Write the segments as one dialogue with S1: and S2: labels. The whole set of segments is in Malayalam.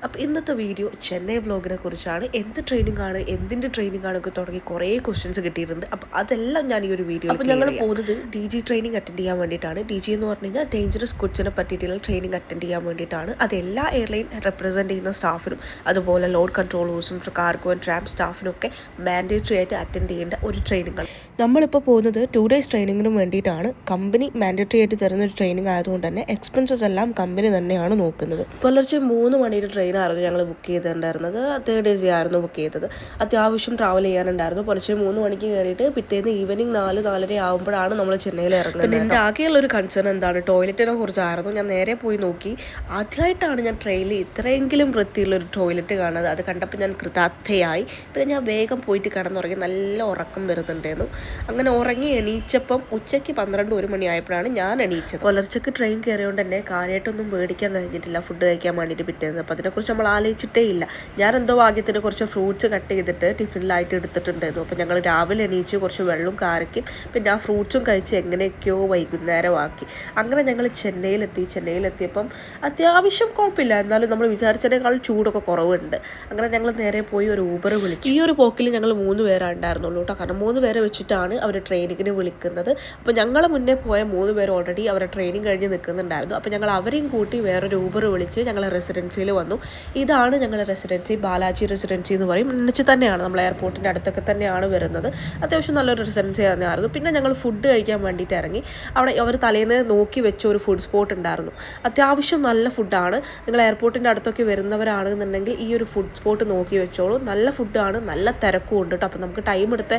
S1: അപ്പോൾ ഇന്നത്തെ വീഡിയോ ചെന്നൈ വ്ലോഗിനെ കുറിച്ചാണ്. എന്ത് ട്രെയിനിങ് ആണ്, എന്തിൻ്റെ ട്രെയിനിങ് ആണൊക്കെ തുടങ്ങി കുറേ ക്വസ്റ്റ്യൻസ് കിട്ടിയിട്ടുണ്ട്. അപ്പോൾ അതെല്ലാം ഞാൻ ഈ ഒരു വീഡിയോ. അപ്പോൾ ഞങ്ങൾ പോകുന്നത് DG ട്രെയിനിങ് അറ്റൻഡ് ചെയ്യാൻ വേണ്ടിയിട്ടാണ്. DG എന്ന് പറഞ്ഞു കഴിഞ്ഞാൽ ഡേഞ്ചറസ് ഗുഡ്സിനെ പറ്റിയിട്ടുള്ള ട്രെയിനിങ് അറ്റൻഡ് ചെയ്യാൻ വേണ്ടിയിട്ടാണ്. അത് എല്ലാ എയർലൈൻ റെപ്രസെൻറ്റ് ചെയ്യുന്ന സ്റ്റാഫിനും അതുപോലെ ലോഡ് കൺട്രോളേഴ്സും കാർഗോ ആൻഡ് ട്രാം സ്റ്റാഫിനൊക്കെ മാൻഡേറ്ററി ആയിട്ട് അറ്റൻഡ് ചെയ്യേണ്ട ഒരു ട്രെയിനിങ് ആണ്. നമ്മളിപ്പോൾ പോകുന്നത് 2 days ട്രെയിനിങ്ങിനും വേണ്ടിയിട്ടാണ്. കമ്പനി മാൻഡേറ്ററി ആയിട്ട് തരുന്ന ഒരു ട്രെയിനിങ് ആയതുകൊണ്ട് തന്നെ എക്സ്പെൻസസ് എല്ലാം കമ്പനി തന്നെയാണ് നോക്കുന്നത്. പുലർച്ചെ 3 മണിയുടെ ട്രെയിനായിരുന്നു ഞങ്ങൾ ബുക്ക് ചെയ്തിട്ടുണ്ടായിരുന്നത്. 3rd AC ആയിരുന്നു ബുക്ക് ചെയ്തത്. അത്യാവശ്യം ട്രാവൽ ചെയ്യാനുണ്ടായിരുന്നു. പുലർച്ചെ 3 മണിക്ക് കയറിയിട്ട് പിറ്റേന്ന് ഈവനിങ് 4-4:30 ആകുമ്പോഴാണ് നമ്മൾ ചെന്നൈയിൽ ഇറങ്ങുന്നത്. പിന്നെ എൻ്റെ ആകെയുള്ളൊരു കൺസേൺ എന്താണ്, ടോയ്ലറ്റിനെ കുറിച്ചായിരുന്നു. ഞാൻ നേരെ പോയി നോക്കി. ആദ്യമായിട്ടാണ് ഞാൻ ട്രെയിനിൽ ഇത്രയെങ്കിലും വൃത്തിയുള്ളൊരു ടോയ്ലറ്റ് കാണുന്നത്. അത് കണ്ടപ്പോൾ ഞാൻ കൃതാർത്ഥയായി. പിന്നെ ഞാൻ വേഗം പോയിട്ട് കിടന്നുറങ്ങി. നല്ല ഉറക്കം വരുന്നുണ്ടായിരുന്നു. അങ്ങനെ ഉറങ്ങി എണീച്ചപ്പം ഉച്ചയ്ക്ക് 12-1 മണി ആയപ്പോഴാണ് ഞാൻ എണീച്ചത്. പുലർച്ചയ്ക്ക് ട്രെയിൻ കയറിയോണ്ട് തന്നെ കാര്യമായിട്ടൊന്നും മേടിക്കാൻ കഴിഞ്ഞിട്ടില്ല ഫുഡ് കഴിക്കാൻ വേണ്ടിയിട്ട് പിറ്റേന്ന്. അപ്പോൾ അതിനെക്കുറിച്ച് നമ്മൾ ആലോചിച്ചിട്ടേ ഇല്ല. ഞാൻ എന്തോ ഭാഗ്യത്തിന് കുറച്ച് ഫ്രൂട്ട്സ് കട്ട് ചെയ്തിട്ട് ടിഫിനിലായിട്ട് എടുത്തിട്ടുണ്ടായിരുന്നു. അപ്പോൾ ഞങ്ങൾ രാവിലെ എണീച്ച് കുറച്ച് വെള്ളവും കാരക്കും പിന്നെ ആ ഫ്രൂട്ട്സും കഴിച്ച് എങ്ങനെയൊക്കെയോ വൈകുന്നേരമാക്കി. അങ്ങനെ ഞങ്ങൾ ചെന്നൈയിലെത്തിയപ്പം അത്യാവശ്യം കുഴപ്പമില്ല, എന്നാലും നമ്മൾ വിചാരിച്ചതിനേക്കാൾ ചൂടൊക്കെ കുറവുണ്ട്. അങ്ങനെ ഞങ്ങൾ നേരെ പോയി ഒരു ഊബർ വിളിച്ചു. ഈ ഒരു പോക്കിൽ ഞങ്ങൾ 3 പേരാണ് ഉണ്ടായിരുന്നുള്ളൂ കേട്ടോ. കാരണം 3 പേരെ വെച്ചിട്ടാണ് അവർ ട്രെയിനിങ്ങിന് വിളിക്കുന്നത്. അപ്പോൾ ഞങ്ങൾ മുന്നേ പോയ 3 പേർ ഓൾറെഡി അവരുടെ ട്രെയിനിങ് കഴിഞ്ഞ് നിൽക്കുന്നുണ്ടായിരുന്നു. അപ്പോൾ ഞങ്ങൾ അവരെയും കൂട്ടി വേറൊരു ഊബർ വിളിച്ച് ഞങ്ങൾ റെസിഡൻസിയിൽ വന്നു. ഇതാണ് ഞങ്ങളുടെ റെസിഡൻസി, ബാലാജി റെസിഡൻസി എന്ന് പറയും. ഒന്നിച്ച് തന്നെയാണ്, നമ്മൾ എയർപോർട്ടിൻ്റെ അടുത്തൊക്കെ തന്നെയാണ് വരുന്നത്. അത്യാവശ്യം നല്ലൊരു റെസിഡൻസി തന്നെയായിരുന്നു. പിന്നെ ഞങ്ങൾ ഫുഡ് കഴിക്കാൻ വേണ്ടിയിട്ട് ഇറങ്ങി. അവിടെ അവർ തലേന്ന് നോക്കി വെച്ച ഒരു ഫുഡ് സ്പോട്ട് ഉണ്ടായിരുന്നു. അത്യാവശ്യം നല്ല ഫുഡാണ്. നിങ്ങൾ എയർപോർട്ടിൻ്റെ അടുത്തൊക്കെ വരുന്നവരാണെന്നുണ്ടെങ്കിൽ ഈ ഒരു ഫുഡ് സ്പോട്ട് നോക്കി വെച്ചോളൂ. നല്ല ഫുഡാണ്, നല്ല തിരക്കും ഉണ്ട് കേട്ടോ. അപ്പോൾ നമുക്ക് ടൈം എടുത്ത്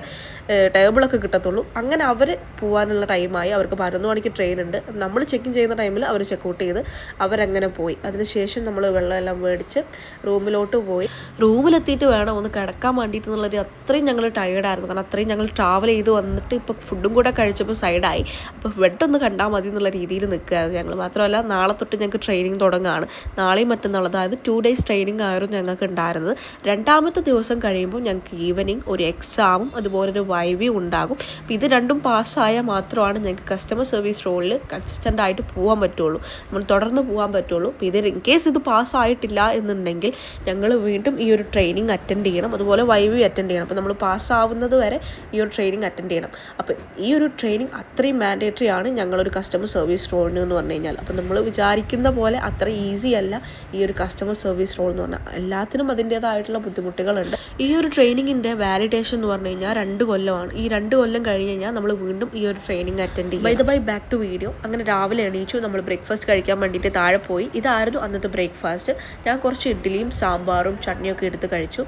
S1: ടേബിളൊക്കെ കിട്ടത്തുള്ളൂ. അങ്ങനെ അവർ പോകാനുള്ള ടൈമായി. അവർക്ക് 11 മണിക്ക് ട്രെയിൻ ഉണ്ട്. നമ്മൾ ചെക്ക് ഇൻ ചെയ്യുന്ന ടൈമിൽ അവർ ചെക്കൗട്ട് ചെയ്ത് അവരങ്ങനെ പോയി. അതിനുശേഷം നമ്മൾ വെള്ളമെല്ലാം മേടിച്ച് റൂമിലോട്ട് പോയി. റൂമിലെത്തിയിട്ട് വേണം ഒന്ന് കിടക്കാൻ വേണ്ടിയിട്ട് എന്നുള്ളത്. അത്രയും ഞങ്ങൾ ടയേർഡായിരുന്നു. കാരണം അത്രയും ഞങ്ങൾ ട്രാവൽ ചെയ്ത് വന്നിട്ട് ഇപ്പോൾ ഫുഡും കൂടെ കഴിച്ചപ്പോൾ സൈഡായി. അപ്പോൾ ബെഡൊന്ന് കണ്ടാൽ മതി എന്നുള്ള രീതിയിൽ നിൽക്കുകയായിരുന്നു ഞങ്ങൾ. മാത്രമല്ല നാളെ തൊട്ട് ഞങ്ങൾക്ക് ട്രെയിനിങ് തുടങ്ങുകയാണ്. നാളെയും മറ്റന്നാൾ, അതായത് 2 days ട്രെയിനിങ് ആയിരുന്നു ഞങ്ങൾക്ക് ഉണ്ടായിരുന്നത്. 2ാമത്തെ ദിവസം കഴിയുമ്പോൾ ഞങ്ങൾക്ക് ഈവനിങ് ഒരു എക്സാമും അതുപോലെ ഒരു വൈവിയും ഉണ്ടാകും. അപ്പോൾ ഇത് രണ്ടും പാസ്സായാൽ മാത്രമാണ് ഞങ്ങൾക്ക് കസ്റ്റമർ സർവീസ് റോളിൽ കൺസിസ്റ്റൻ്റ് ആയിട്ട് പോകാൻ പറ്റുള്ളൂ, നമ്മൾ തുടർന്ന് പോകാൻ പറ്റുള്ളൂ. അപ്പോൾ ഇത് ഇൻ കേസ് ഇത് പാസ്സായിട്ടില്ല എന്നുണ്ടെങ്കിൽ ഞങ്ങൾ വീണ്ടും ഈ ഒരു ട്രെയിനിങ് അറ്റൻഡ് ചെയ്യണം, അതുപോലെ വൈവി അറ്റൻഡ് ചെയ്യണം. അപ്പോൾ നമ്മൾ പാസ്സാവുന്നത് വരെ ഈ ഒരു ട്രെയിനിങ് അറ്റൻഡ് ചെയ്യണം. അപ്പോൾ ഈ ഒരു ട്രെയിനിങ് അത്രയും മാൻഡേറ്ററി ആണ് ഞങ്ങളൊരു കസ്റ്റമർ സർവീസ് റോളിന് എന്ന് പറഞ്ഞു കഴിഞ്ഞാൽ. അപ്പോൾ നമ്മൾ വിചാരിക്കുന്ന പോലെ അത്ര ഈസി അല്ല ഈ ഒരു കസ്റ്റമർ സർവീസ് റോൾ എന്ന് പറഞ്ഞാൽ. എല്ലാത്തിനും അതിൻ്റേതായിട്ടുള്ള ബുദ്ധിമുട്ടുകളുണ്ട്. ഈ ഒരു ട്രെയിനിങ്ങിൻ്റെ വാലിഡേഷൻ എന്ന് പറഞ്ഞു കഴിഞ്ഞാൽ 2 കൊല്ലമാണ്. ഈ 2 കൊല്ലം കഴിഞ്ഞ് കഴിഞ്ഞാൽ നമ്മൾ വീണ്ടും ഈ ഒരു ട്രെയിനിങ് അറ്റൻഡ് ചെയ്യും. By the by back to video. അങ്ങനെ രാവിലെ എണീച്ചു, നമ്മൾ ബ്രേക്ക്ഫാസ്റ്റ് കഴിക്കാൻ വേണ്ടിയിട്ട് താഴെ പോയി. ഇതായിരുന്നു അന്നത്തെ ബ്രേക്ക്ഫാസ്റ്റ്. ഞാൻ കുറച്ച് ഇഡ്ഡലിയും സാമ്പാറും ചട്നിയൊക്കെ എടുത്ത് കഴിച്ചു.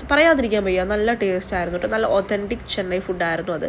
S1: പറയാതിരിക്കാൻ വയ്യ, നല്ല ടേസ്റ്റ് ആയിരുന്നു കേട്ടോ. നല്ല ഒത്തൻറ്റിക് ചെന്നൈ ഫുഡായിരുന്നു അത്.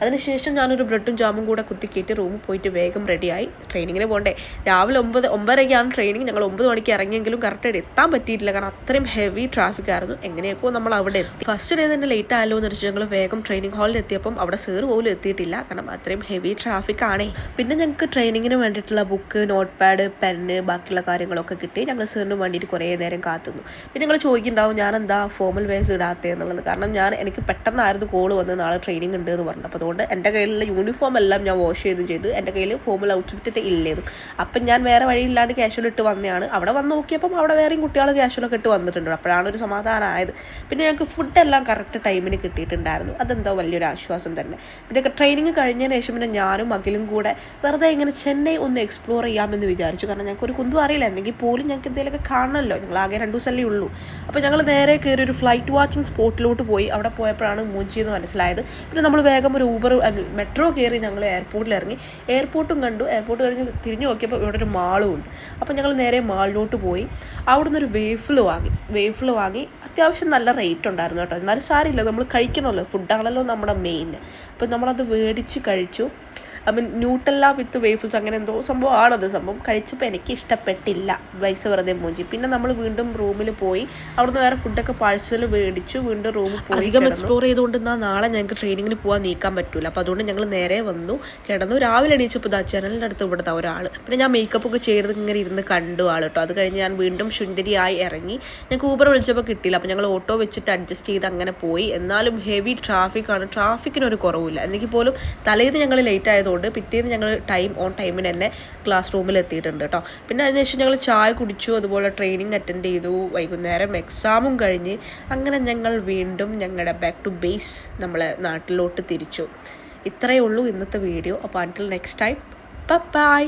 S1: അതിനുശേഷം ഞാനൊരു ബ്രെഡും ജാമും കൂടെ കുത്തിക്കേറ്റി റൂമിൽ പോയിട്ട് വേഗം റെഡിയായി. ട്രെയിനിങ്ങിന് പോകണ്ടേ. രാവിലെ 9:30 ട്രെയിനിങ്. ഞങ്ങൾ 9 മണിക്ക് ഇറങ്ങിയെങ്കിലും കറക്റ്റായിട്ട് എത്താൻ പറ്റിയിട്ടില്ല. കാരണം അത്രയും ഹെവി ട്രാഫിക് ആയിരുന്നു. എങ്ങനെയൊക്കെ നമ്മൾ അവിടെ എത്തി. ഫസ്റ്റ് ഡേ തന്നെ ലേറ്റ് ആയല്ലോ എന്ന് വെച്ചാൽ ഞങ്ങൾ വേഗം ട്രെയിനിങ് ഹാളിൽ എത്തിയപ്പം അവിടെ സേർ പോലും എത്തിയിട്ടില്ല. കാരണം അത്രയും ഹെവി ട്രാഫിക് ആണേ. പിന്നെ ഞങ്ങൾക്ക് ട്രെയിനിങ്ങിന് വേണ്ടിയിട്ടുള്ള ബുക്ക്, നോട്ട് പാഡ്, പെന്ന്, ബാക്കിയുള്ള കാര്യങ്ങളൊക്കെ കിട്ടി. ഞങ്ങൾ സേറിന് വേണ്ടിയിട്ട് കുറേ നേരം കാത്തുന്നു. പിന്നെ ഞങ്ങൾ ചോദിക്കുന്നുണ്ടാവും ഞാൻ എന്താ ഫോമൽ വേസ് ഇടാത്തത് എന്നുള്ളത്. കാരണം എനിക്ക് പെട്ടെന്നായിരുന്നു കോൾ വന്ന് നാളെ ട്രെയിനിങ് ഉണ്ട് എന്ന് പറഞ്ഞു. അപ്പോൾ അതുകൊണ്ട് എൻ്റെ കയ്യിലുള്ള യൂണിഫോം എല്ലാം ഞാൻ വാഷ് ചെയ്തു. എൻ്റെ കയ്യിൽ ഫോമൽ ഔട്ട്ഫിറ്റ് ഇല്ലേതും. അപ്പം ഞാൻ വേറെ വഴിയില്ലാണ്ട് ക്യാഷ്വൽ ഇട്ട് വന്നതാണ്. അവിടെ വന്ന് നോക്കിയപ്പം അവിടെ വേറെയും കുട്ടികൾ ക്യാഷ്വലൊക്കെ ഇട്ട് വന്നിട്ടുണ്ട്. അപ്പോഴാണ് ഒരു സമാധാനമായത്. പിന്നെ ഞങ്ങൾക്ക് ഫുഡെല്ലാം കറക്റ്റ് ടൈമിന് കിട്ടിയിട്ടുണ്ടായിരുന്നു. അതെന്തോ വലിയൊരു ആശ്വാസം തന്നെ. പിന്നെ ട്രെയിനിങ് കഴിഞ്ഞതിന് ശേഷം പിന്നെ ഞാനും അഖിലും കൂടെ വെറുതെ ഇങ്ങനെ ചെന്നൈ ഒന്ന് എക്സ്പ്ലോർ ചെയ്യാമെന്ന് വിചാരിച്ചു. കാരണം ഞങ്ങൾക്ക് ഒരു കുന്തും അറിയില്ല. എന്തെങ്കിൽ പോലും ഞങ്ങൾക്ക് എന്തെങ്കിലുമൊക്കെ കാണണമല്ലോ. ഞങ്ങൾ ആകെ 2 ദിവസമല്ലേ ഉള്ളൂ. അപ്പോൾ ഞങ്ങൾ നേരെ കയറി ഒരു ഫ്ലൈറ്റ് വാച്ചിങ് സ്പോട്ടിലോട്ട് പോയി. അവിടെ പോയപ്പോഴാണ് മൂഞ്ചി എന്ന് മനസ്സിലായത്. പിന്നെ നമ്മൾ വേഗം ഒരു മെട്രോ കയറി ഞങ്ങൾ എയർപോർട്ടിൽ ഇറങ്ങി. എയർപോർട്ടും കണ്ടു. എയർപോർട്ട് കഴിഞ്ഞ് തിരിഞ്ഞു നോക്കിയപ്പോൾ ഇവിടെ ഒരു മാളും ഉണ്ട്. അപ്പോൾ ഞങ്ങൾ നേരെ മാളിലോട്ട് പോയി. അവിടെ നിന്നൊരു വേഫിൾ വാങ്ങി. അത്യാവശ്യം നല്ല റേറ്റ് ഉണ്ടായിരുന്നു കേട്ടോ. എന്നാലും സാരമില്ല, നമ്മൾ കഴിക്കണമല്ലോ, ഫുഡാണല്ലോ നമ്മുടെ മെയിൻ. അപ്പോൾ നമ്മളത് മേടിച്ച് കഴിച്ചു. ന്യൂട്ടല്ല വിത്ത് വേഫിൾസ് അങ്ങനെ എന്തോ സംഭവമാണത്. സംഭവം കഴിച്ചപ്പോൾ എനിക്ക് ഇഷ്ടപ്പെട്ടില്ല. പൈസ വെറുതെ മൂഞ്ചി. പിന്നെ നമ്മൾ വീണ്ടും റൂമിൽ പോയി. അവിടുന്ന് വേറെ ഫുഡൊക്കെ പാഴ്സൽ മേടിച്ചു. വീണ്ടും റൂമിൽ പോയി. അധികം എക്സ്പ്ലോർ ചെയ്തുകൊണ്ട് നാളെ ഞങ്ങൾക്ക് ട്രെയിനിങ്ങിന് പോകാൻ നീക്കാൻ പറ്റില്ല. അപ്പോൾ അതുകൊണ്ട് ഞങ്ങൾ നേരെ വന്നു കിടന്നു. രാവിലെ എണീച്ചപ്പോൾ ജനലിൻ്റെ അടുത്ത് ഇവിടുത്തെ ഒരാൾ. പിന്നെ ഞാൻ മേക്കപ്പ് ഒക്കെ ചെയ്ത് ഇങ്ങനെ ഇരുന്ന് കണ്ടു ആൾ കേട്ടോ. അത് കഴിഞ്ഞ് ഞാൻ വീണ്ടും ശുന്ദരിയായി ഇറങ്ങി. ഞങ്ങൾക്ക് ഊബർ വിളിച്ചപ്പോൾ കിട്ടിയില്ല. അപ്പോൾ ഞങ്ങൾ ഓട്ടോ വെച്ചിട്ട് അഡ്ജസ്റ്റ് ചെയ്ത് അങ്ങനെ പോയി. എന്നാലും ഹെവി ട്രാഫിക്കാണ്. ട്രാഫിക്കിനൊരു കുറവില്ല. എന്നെങ്കിൽ പോലും തലേന്ന് ഞങ്ങൾ ലേറ്റ് ആയതുകൊണ്ട് ആയതുകൊണ്ട് പിറ്റേന്ന് ഞങ്ങൾ ഓൺ ടൈമിന് തന്നെ ക്ലാസ് റൂമിൽ എത്തിയിട്ടുണ്ട് കേട്ടോ. പിന്നെ അതിനുശേഷം ഞങ്ങൾ ചായ കുടിച്ചു, അതുപോലെ ട്രെയിനിങ് അറ്റൻഡ് ചെയ്തു, വൈകുന്നേരം എക്സാമും കഴിഞ്ഞ് അങ്ങനെ ഞങ്ങൾ വീണ്ടും ഞങ്ങളുടെ ബാക്ക് ടു ബേസ് നമ്മളെ നാട്ടിലോട്ട് തിരിച്ചു. ഇത്രയേ ഉള്ളൂ ഇന്നത്തെ വീഡിയോ. അപ്പോൾ അൺടിൽ നെക്സ്റ്റ് ടൈം, ബൈ.